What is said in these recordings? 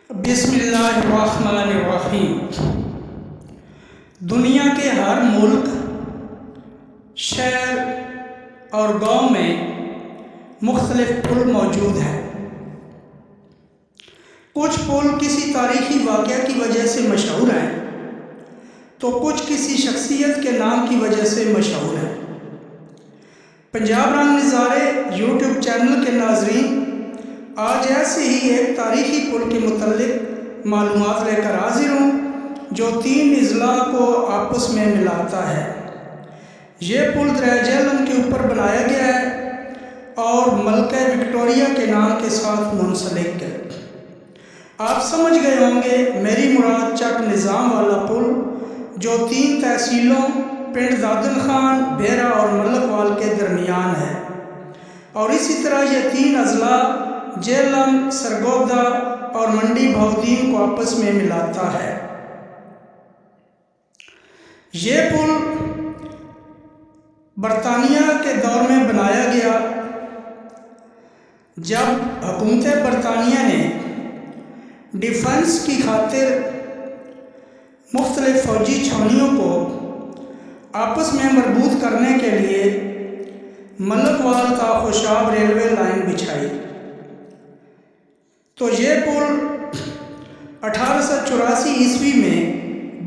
बिस्मिल्लाहिर्रहमानिर्रहीम। दुनिया के हर मुल्क, शहर और गांव में मुख्तलिफ पुल मौजूद हैं। कुछ पुल किसी तारीखी वाक़या की वजह से मशहूर हैं तो कुछ किसी शख्सियत के नाम की वजह से मशहूर हैं। पंजाब रंग नज़ारे यूट्यूब चैनल के नाज़रीन आज ऐसे ही एक तारीखी पुल के मुतल्लिक मालूमात लेकर हाजिर हूँ जो 3 अजला को आपस में मिलाता है। ये पुल दरिया झेलम के ऊपर बनाया गया है और मलका विक्टोरिया के नाम के साथ मुंसलिक है। आप समझ गए होंगे मेरी मुराद चक निज़ाम वाला पुल जो 3 तहसीलों पिंड दादन खान, बेरा और मलकवाल के दरमियान है। और इसी तरह ये 3 अजला झेलम, सरगोदा और मंडी भाउदीन को आपस में मिलाता है। ये पुल बरतानिया के दौर में बनाया गया जब हुकूमत बरतानिया ने डिफेंस की खातिर मुख्तलिफ फ़ौजी छावनियों को आपस में मरबूत करने के लिए मलकवाल का खुशाब रेलवे लाइन बिछाई। तो ये पुल 1884 ईस्वी में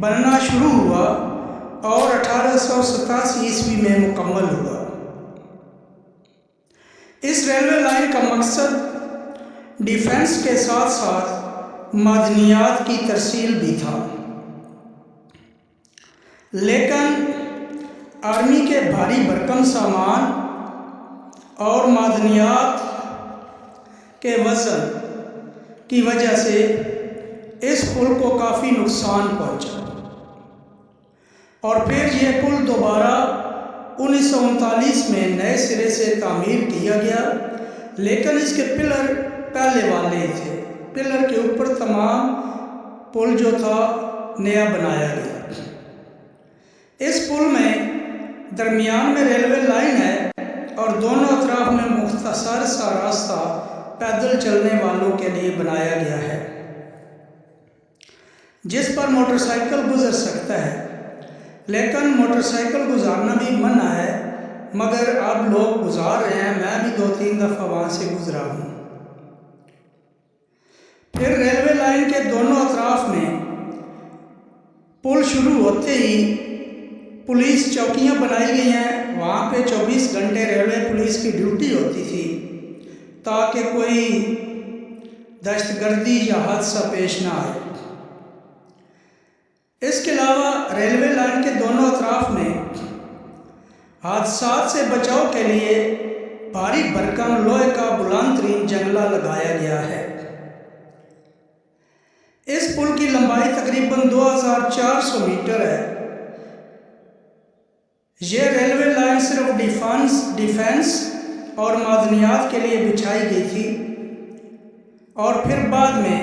बनना शुरू हुआ और 1887 ईस्वी में मुकम्मल हुआ। इस रेलवे लाइन का मकसद डिफेंस के साथ साथ मादनियात की तरसील भी था, लेकिन आर्मी के भारी भरकम सामान और मादनियात के वज़न की वजह से इस पुल को काफ़ी नुकसान पहुंचा और फिर यह पुल दोबारा 1939 में नए सिरे से तामीर किया गया, लेकिन इसके पिलर पहले वाले थे। पिलर के ऊपर तमाम पुल जो था नया बनाया गया। इस पुल में दरमियान में रेलवे लाइन है और दोनों अतराफ में मुख्तसर सा रास्ता पैदल चलने वालों के लिए बनाया गया है जिस पर मोटरसाइकिल गुजर सकता है, लेकिन मोटरसाइकिल गुजारना भी मना है, मगर अब लोग गुजार रहे हैं। मैं भी 2-3 दफ़ा वहाँ से गुजरा हूँ। फिर रेलवे लाइन के दोनों अतराफ में पुल शुरू होते ही पुलिस चौकियां बनाई गई हैं। वहाँ पे 24 घंटे रेलवे पुलिस की ड्यूटी होती थी ताकि कोई दहशतगर्दी या हादसा पेश ना आए। इसके अलावा रेलवे लाइन के दोनों अतराफ में हादसात से बचाव के लिए भारी भरकम लोहे का बुलंद तरीन जंगला लगाया गया है। इस पुल की लंबाई तकरीबन 2400 मीटर है। यह रेलवे लाइन सिर्फ डिफेंस और मादनियात के लिए बिछाई गई थी और फिर बाद में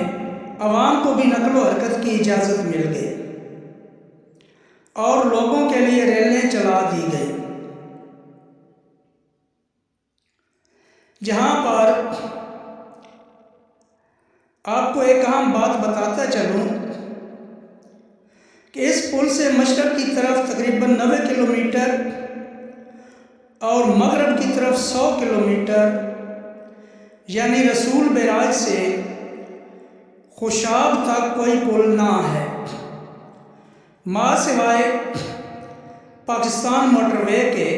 अवाम को भी नकलो हरकत की इजाज़त मिल गई और लोगों के लिए रेलें चला दी गई। जहाँ पर आपको एक अहम बात बताता चलूँ कि इस पुल से मशरक़ की तरफ तकरीबन 90 किलोमीटर और मगरब की तरफ 100 किलोमीटर यानी रसूल बैराज से खुशाब तक कोई पुल ना है, माँ सिवाय पाकिस्तान मोटरवे के।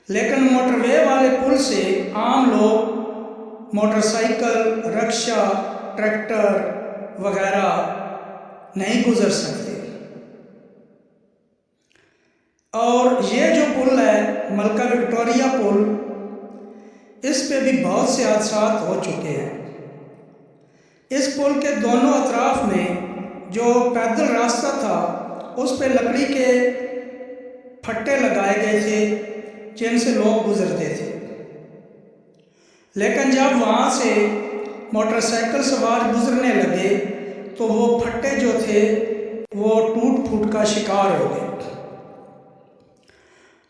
लेकिन मोटरवे वाले पुल से आम लोग मोटरसाइकिल, रिक्शा, ट्रैक्टर वगैरह नहीं गुजर सकते। और ये जो पुल है मलका विक्टोरिया पुल, इस पे भी बहुत से हादसात हो चुके हैं। इस पुल के दोनों अतराफ में जो पैदल रास्ता था उस पे लकड़ी के फट्टे लगाए गए थे जिनसे लोग गुजरते थे, लेकिन जब वहाँ से मोटरसाइकिल सवार गुजरने लगे तो वो फट्टे जो थे वो टूट फूट का शिकार हो गए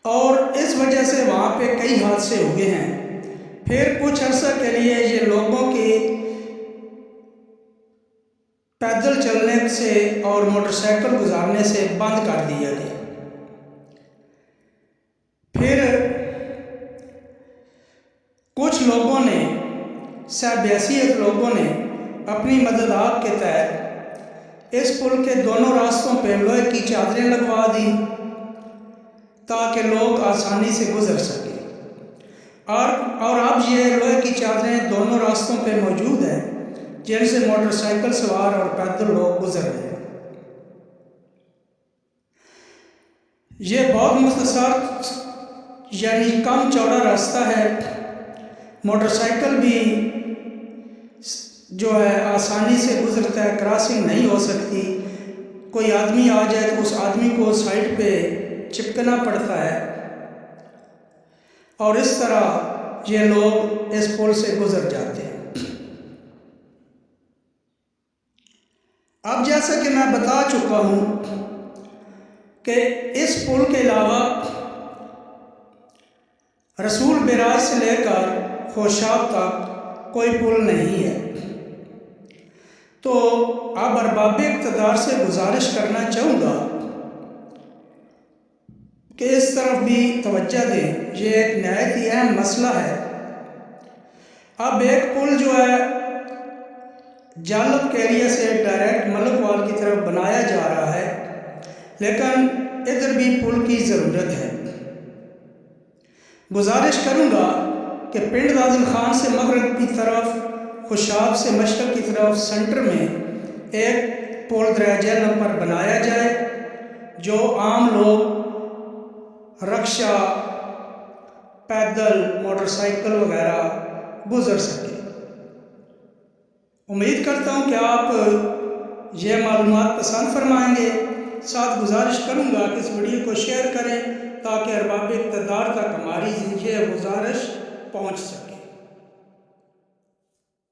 और इस वजह से वहाँ पे कई हादसे हुए हैं। फिर कुछ अर्सा के लिए ये लोगों की पैदल चलने से और मोटरसाइकिल गुजारने से बंद कर दिया गया। फिर कुछ लोगों ने, सहबैसियत लोगों ने अपनी मददात के तहत इस पुल के दोनों रास्तों पर लोहे की चादरें लगवा दी ताकि लोग आसानी से गुजर सकें। और अब ये लोहे की चादरें दोनों रास्तों पे मौजूद हैं जिनसे मोटरसाइकिल सवार और पैदल लोग गुजर रहे हैं। ये बहुत मुख्तसर यानी कम चौड़ा रास्ता है। मोटरसाइकिल भी जो है आसानी से गुजरता है, क्रॉसिंग नहीं हो सकती। कोई आदमी आ जाए तो उस आदमी को साइड पे चिपकना पड़ता है और इस तरह ये लोग इस पुल से गुजर जाते हैं। अब जैसा कि मैं बता चुका हूँ कि इस पुल के अलावा रसूल बिराज से लेकर खोशाब तक कोई पुल नहीं है। तो अब अरबाब इक़्तिदार से गुजारिश करना चाहूँगा कि इस तरफ भी तवज्जो दें। ये एक नहायत ही अहम मसला है। अब एक पुल जो है जालब के एरिया से डायरेक्ट मलकवाल की तरफ बनाया जा रहा है, लेकिन इधर भी पुल की ज़रूरत है। गुजारिश करूँगा कि पिंड दादिल खान से मगरब की तरफ, खुशाब से मशरक़ की तरफ सेंटर में एक पुल दराजे पर बनाया जाए जो आम लोग रक्षा, पैदल, मोटरसाइकिल वगैरह गुजर सके। उम्मीद करता हूँ कि आप ये मालूमात पसंद फरमाएंगे। साथ गुजारिश करूँगा कि इस वीडियो को शेयर करें ताकि अरबाब इक़्तिदार तक हमारी ये गुजारिश पहुँच सके।